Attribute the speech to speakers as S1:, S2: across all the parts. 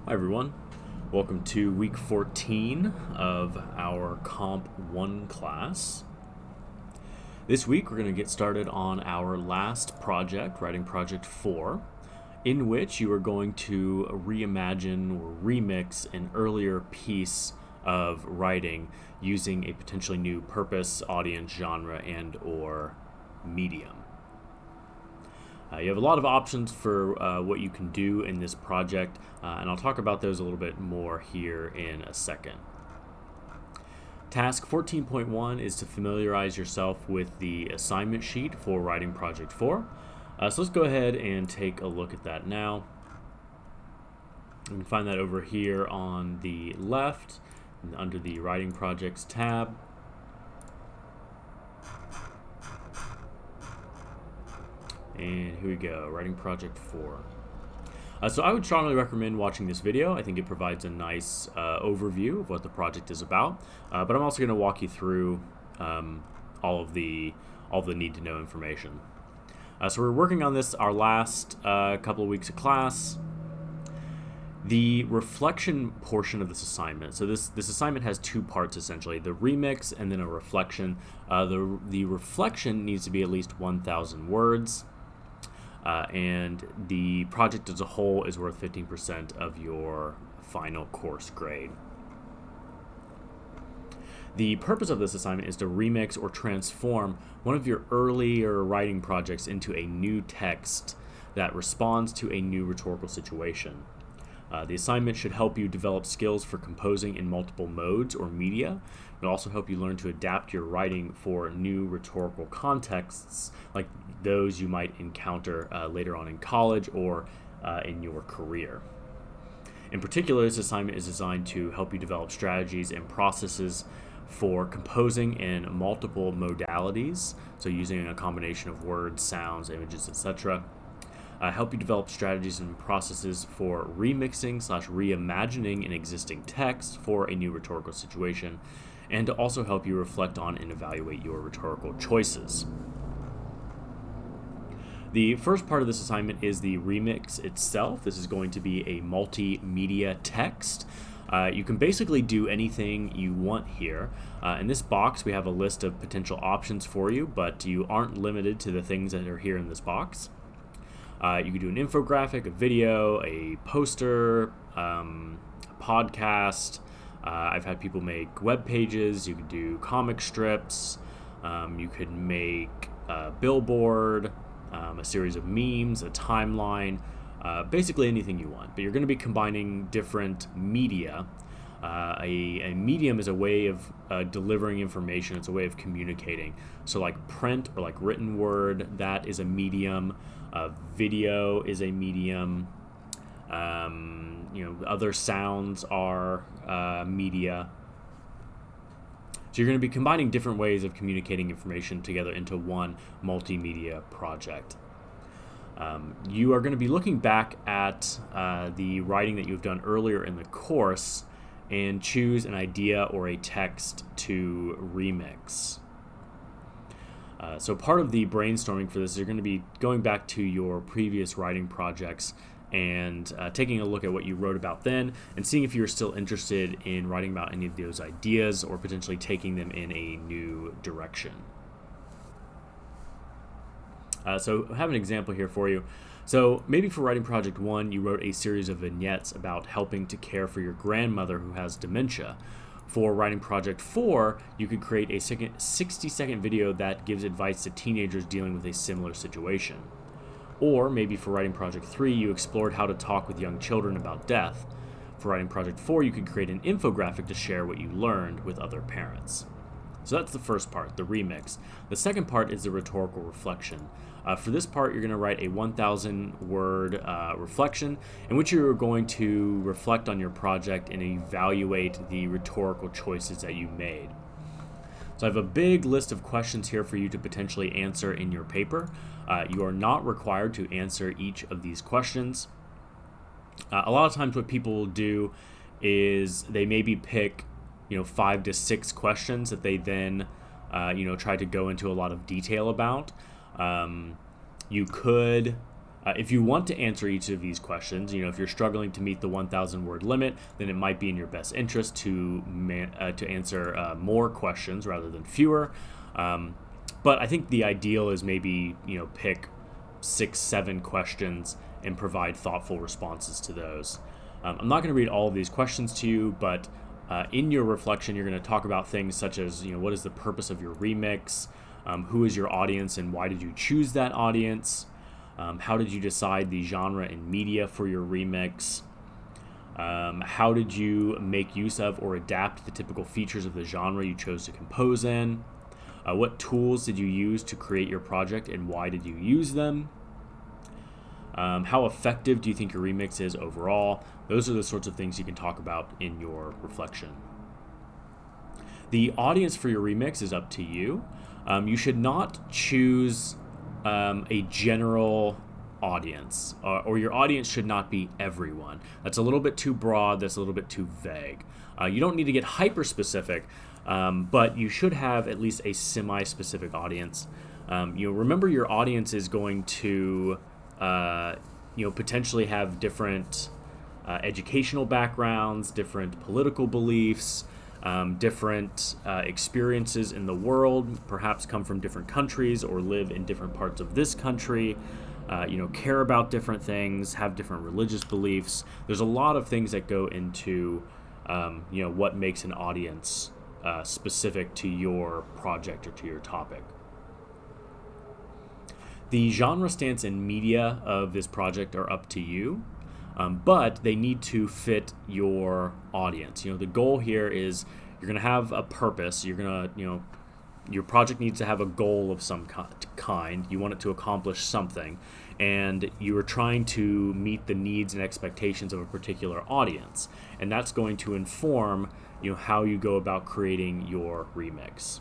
S1: Hi everyone, welcome to week 14 of our Comp 1 class. This week we're going to get started on our last project, writing project 4, in which you are going to reimagine or remix an earlier piece of writing using a potentially new purpose, audience, genre, and or medium. You have a lot of options for what you can do in this project, and I'll talk about those a little bit more here in a second. Task 14.1 is to familiarize yourself with the assignment sheet for writing project 4. So let's go ahead and take a look at that now. You can find that over here on the left under the writing projects tab. And here we go, writing project 4. So I would strongly recommend watching this video. I think it provides a nice overview of what the project is about. But I'm also going to walk you through all of the need-to-know information. So we're working on this our last couple of weeks of class. The reflection portion of this assignment. So this assignment has two parts essentially: the remix and then a reflection. The reflection needs to be at least 1,000 words. And the project as a whole is worth 15% of your final course grade. The purpose of this assignment is to remix or transform one of your earlier writing projects into a new text that responds to a new rhetorical situation. The assignment should help you develop skills for composing in multiple modes or media. It'll also help you learn to adapt your writing for new rhetorical contexts like those you might encounter later on in college or in your career. In particular, this assignment is designed to help you develop strategies and processes for composing in multiple modalities, so using a combination of words, sounds, images, etc. Help you develop strategies and processes for remixing/reimagining an existing text for a new rhetorical situation, and to also help you reflect on and evaluate your rhetorical choices. The first part of this assignment is the remix itself. This is going to be a multimedia text. You can basically do anything you want here. In this box, we have a list of potential options for you, but you aren't limited to the things that are here in this box. You could do an infographic, a video, a poster, a podcast. I've had people make web pages. You could do comic strips. You could make a billboard, a series of memes, a timeline, basically anything you want. But you're going to be combining different media. A medium is a way of delivering information. It's a way of communicating. So like print or like written word, that is a medium. Video is a medium. Other sounds are media. So you're going to be combining different ways of communicating information together into one multimedia project. You are going to be looking back at the writing that you've done earlier in the course and choose an idea or a text to remix. So part of the brainstorming for this is you're going to be going back to your previous writing projects and taking a look at what you wrote about then and seeing if you're still interested in writing about any of those ideas or potentially taking them in a new direction. So I have an example here for you. So maybe for writing project 1, you wrote a series of vignettes about helping to care for your grandmother who has dementia. For writing project 4, you could create a 60-second video that gives advice to teenagers dealing with a similar situation. Or maybe for writing project 3, you explored how to talk with young children about death. For writing project 4, you could create an infographic to share what you learned with other parents. So that's the first part, the remix. The second part is the rhetorical reflection. For this part, you're going to write a 1,000-word reflection in which you're going to reflect on your project and evaluate the rhetorical choices that you made. So I have a big list of questions here for you to potentially answer in your paper. You are not required to answer each of these questions. A lot of times what people will do is they maybe pick 5 to 6 questions that they then try to go into a lot of detail about. You could If you want to answer each of these questions, if you're struggling to meet the 1,000 word limit, then it might be in your best interest to answer more questions rather than fewer. But I think the ideal is maybe, pick 6, 7 questions and provide thoughtful responses to those. I'm not going to read all of these questions to you, but in your reflection, you're going to talk about things such as, what is the purpose of your remix? Who is your audience and why did you choose that audience? How did you decide the genre and media for your remix? How did you make use of or adapt the typical features of the genre you chose to compose in? What tools did you use to create your project and why did you use them? How effective do you think your remix is overall? Those are the sorts of things you can talk about in your reflection. The audience for your remix is up to you. You should not choose a general audience, or your audience should not be everyone. That's a little bit too broad, that's a little bit too vague. You don't need to get hyper-specific, but you should have at least a semi-specific audience. Remember your audience is going to potentially have different educational backgrounds, different political beliefs, different experiences in the world, perhaps come from different countries or live in different parts of this country, care about different things, have different religious beliefs. There's a lot of things that go into, what makes an audience specific to your project or to your topic. The genre, stance, and media of this project are up to you. But they need to fit your audience. The goal here is you're going to have a purpose. You're going to, your project needs to have a goal of some kind. You want it to accomplish something, and you are trying to meet the needs and expectations of a particular audience, and that's going to inform, how you go about creating your remix.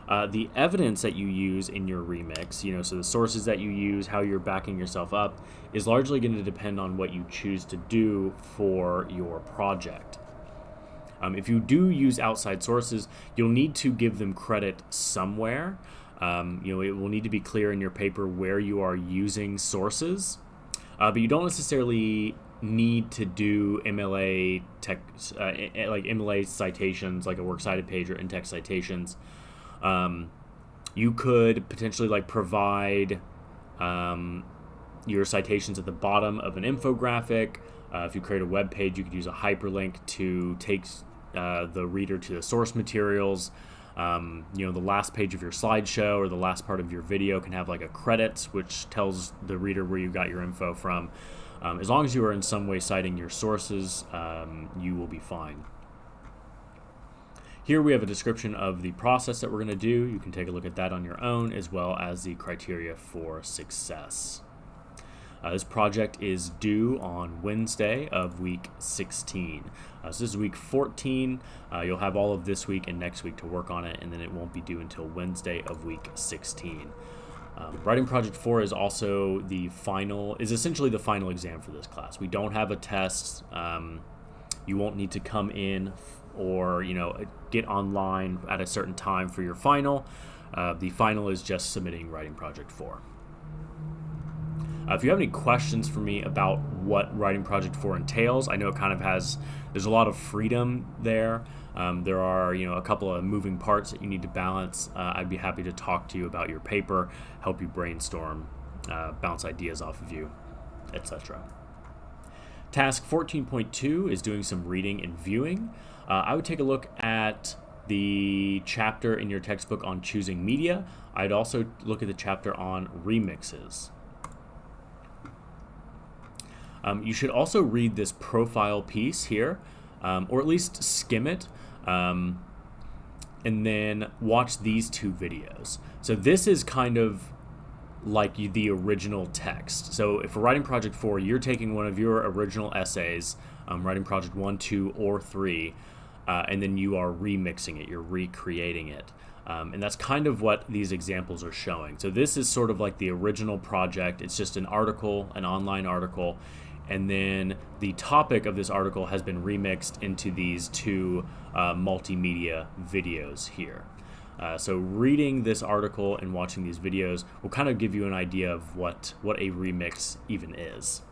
S1: The evidence that you use in your remix, so the sources that you use, how you're backing yourself up, is largely going to depend on what you choose to do for your project. If you do use outside sources, you'll need to give them credit somewhere. It will need to be clear in your paper where you are using sources, but you don't necessarily need to do MLA like MLA citations, like a works cited page or in-text citations. You could potentially provide your citations at the bottom of an infographic. If you create a web page, you could use a hyperlink to take the reader to the source materials. The last page of your slideshow or the last part of your video can have a credits, which tells the reader where you got your info from. As long as you are in some way citing your sources, you will be fine. Here we have a description of the process that we're going to do. You can take a look at that on your own, as well as the criteria for success. This project is due on Wednesday of week 16. So this is week 14. You'll have all of this week and next week to work on it, and then it won't be due until Wednesday of week 16. Writing Project 4 is also essentially the final exam for this class. We don't have a test. You won't need to come in or get online at a certain time for your final. The final is just submitting Writing Project 4. If you have any questions for me about what Writing Project 4 entails, I know there's a lot of freedom there. There are a couple of moving parts that you need to balance. I'd be happy to talk to you about your paper, help you brainstorm, bounce ideas off of you, etc. Task 14.2 is doing some reading and viewing. I would take a look at the chapter in your textbook on choosing media. I'd also look at the chapter on remixes. You should also read this profile piece here, or at least skim it, and then watch these 2 videos. So this is kind of like the original text. So if for Writing Project 4, you're taking one of your original essays, Writing Project 1, 2, or 3, and then you are remixing it, you're recreating it. And that's kind of what these examples are showing. So this is sort of like the original project. It's just an article, an online article, and then the topic of this article has been remixed into these 2 multimedia videos here. So reading this article and watching these videos will kind of give you an idea of what a remix even is.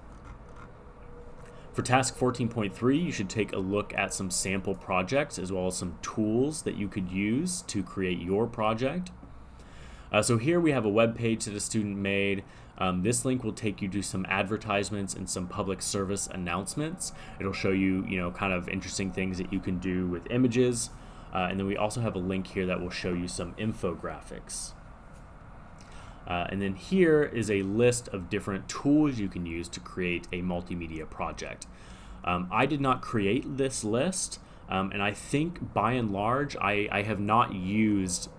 S1: For task 14.3, you should take a look at some sample projects as well as some tools that you could use to create your project. So here we have a web page that a student made. This link will take you to some advertisements and some public service announcements. It'll show you, kind of interesting things that you can do with images. And then we also have a link here that will show you some infographics. And then here is a list of different tools you can use to create a multimedia project. I did not create this list, and I think by and large I have not used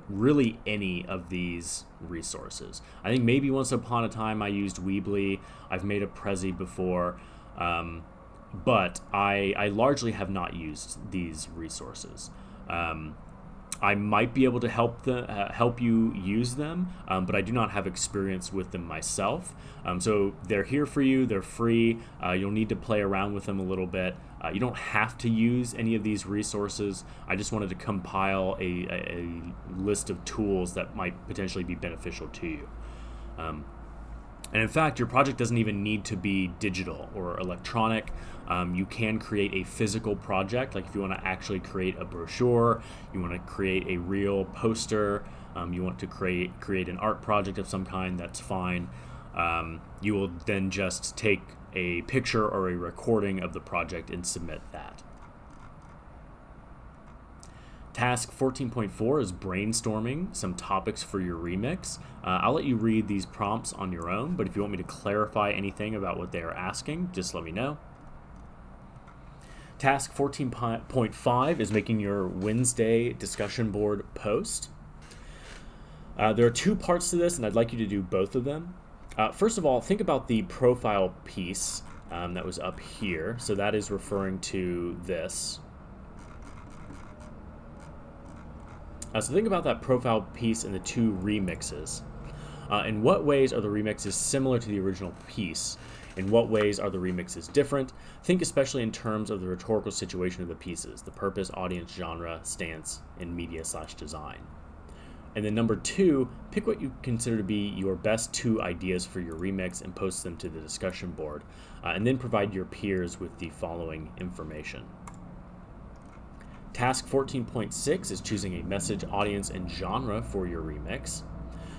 S1: really any of these resources. I think maybe once upon a time I used Weebly. I've made a Prezi before, but I largely have not used these resources. I might be able to help you use them, but I do not have experience with them myself. So they're here for you. They're free. You'll need to play around with them a little bit. You don't have to use any of these resources. I just wanted to compile a list of tools that might potentially be beneficial to you. And in fact, your project doesn't even need to be digital or electronic. You can create a physical project, like if you want to actually create a brochure, you want to create a real poster, you want to create an art project of some kind, that's fine. You will then just take a picture or a recording of the project and submit that. Task 14.4 is brainstorming some topics for your remix. I'll let you read these prompts on your own, but if you want me to clarify anything about what they are asking, just let me know. Task 14.5 is making your Wednesday discussion board post. There are two parts to this, and I'd like you to do both of them. First of all, think about the profile piece that was up here. So that is referring to this. So think about that profile piece and the two remixes. In what ways are the remixes similar to the original piece? In what ways are the remixes different? Think especially in terms of the rhetorical situation of the pieces, the purpose, audience, genre, stance, and media/design. And then number two, pick what you consider to be your best two ideas for your remix and post them to the discussion board, and then provide your peers with the following information. Task 14.6 is choosing a message, audience, and genre for your remix.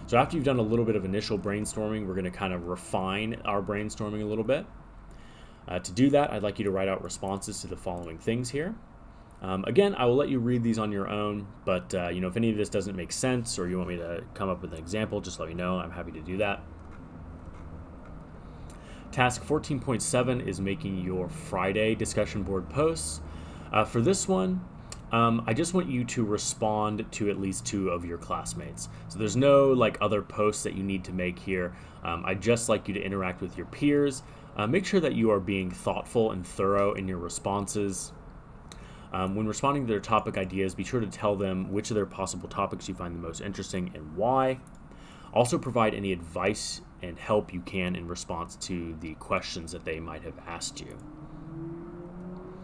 S1: So after you've done a little bit of initial brainstorming, we're going to kind of refine our brainstorming a little bit. To do that, I'd like you to write out responses to the following things here. Again, I will let you read these on your own, but if any of this doesn't make sense or you want me to come up with an example, just let me know. I'm happy to do that. Task 14.7 is making your Friday discussion board posts. For this one, I just want you to respond to at least two of your classmates. So there's no other posts that you need to make here. I'd just like you to interact with your peers. Make sure that you are being thoughtful and thorough in your responses. When responding to their topic ideas, be sure to tell them which of their possible topics you find the most interesting and why. Also provide any advice and help you can in response to the questions that they might have asked you.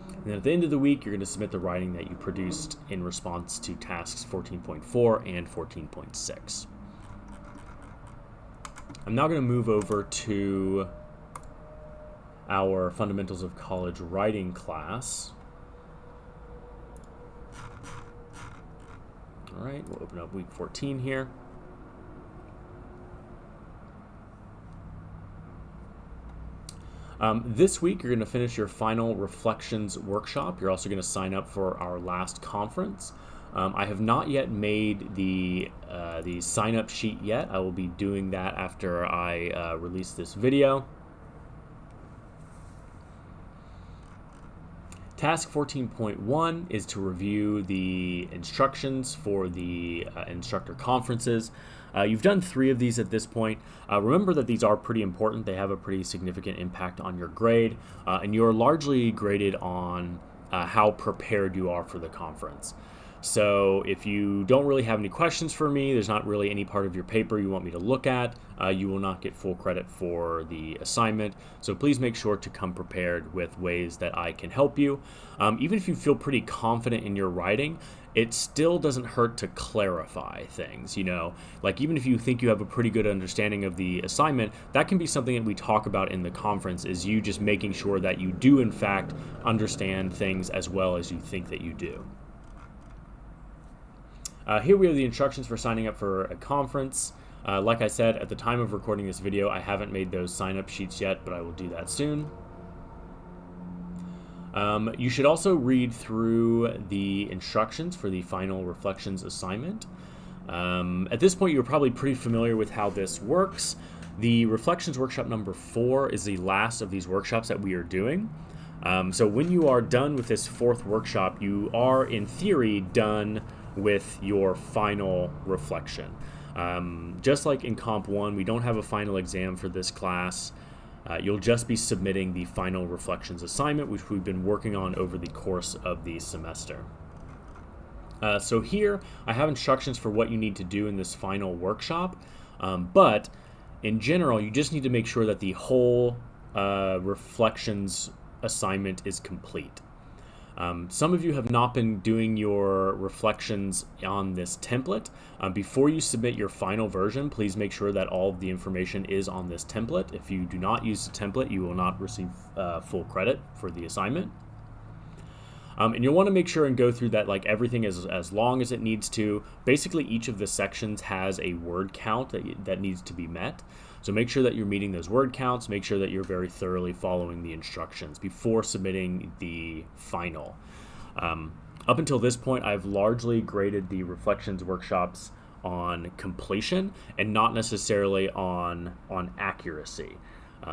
S1: And then at the end of the week, you're going to submit the writing that you produced in response to tasks 14.4 and 14.6. I'm now going to move over to our Fundamentals of College Writing class. All right, we'll open up week 14 here. This week, you're going to finish your final reflections workshop. You're also going to sign up for our last conference. I have not yet made the sign-up sheet yet. I will be doing that after I release this video. Task 14.1 is to review the instructions for the instructor conferences. You've done 3 of these at this point. Remember that these are pretty important. They have a pretty significant impact on your grade, and you're largely graded on how prepared you are for the conference. So if you don't really have any questions for me, there's not really any part of your paper you want me to look at, you will not get full credit for the assignment. So please make sure to come prepared with ways that I can help you. Even if you feel pretty confident in your writing, it still doesn't hurt to clarify things, like even if you think you have a pretty good understanding of the assignment, that can be something that we talk about in the conference, is you just making sure that you do in fact understand things as well as you think that you do. Here we have the instructions for signing up for a conference. Like I said, at the time of recording this video, I haven't made those sign-up sheets yet, but I will do that soon. You should also read through the instructions for the final reflections assignment. At this point, you're probably pretty familiar with how this works. The reflections workshop number 4 is the last of these workshops that we are doing. So when you are done with this 4th workshop, you are in theory done with your final reflection. Just like in Comp 1, we don't have a final exam for this class. You'll just be submitting the final reflections assignment, which we've been working on over the course of the semester. So here I have instructions for what you need to do in this final workshop, but in general, you just need to make sure that the whole reflections assignment is complete. Some of you have not been doing your reflections on this template. Before you submit your final version, please make sure that all of the information is on this template. If you do not use the template, you will not receive full credit for the assignment. And you'll want to make sure and go through that, like everything is as long as it needs to. Basically, each of the sections has a word count that needs to be met. So make sure that you're meeting those word counts. Make sure that you're very thoroughly following the instructions before submitting the final. Up until this point, I've largely graded the reflections workshops on completion and not necessarily on accuracy.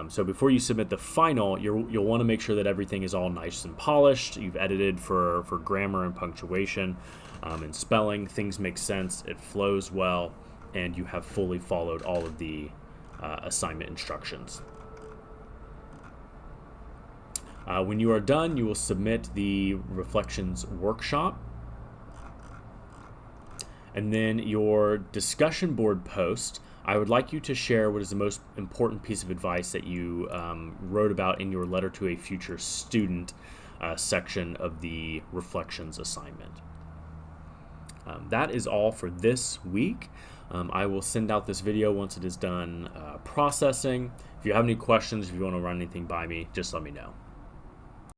S1: So before you submit the final, you'll want to make sure that everything is all nice and polished. You've edited for grammar and punctuation and spelling. Things make sense, it flows well, and you have fully followed all of the assignment instructions. When you are done, you will submit the reflections workshop. And then your discussion board post, I would like you to share what is the most important piece of advice that you wrote about in your letter to a future student section of the reflections assignment. That is all for this week. I will send out this video once it is done processing. If you have any questions, if you want to run anything by me, just let me know.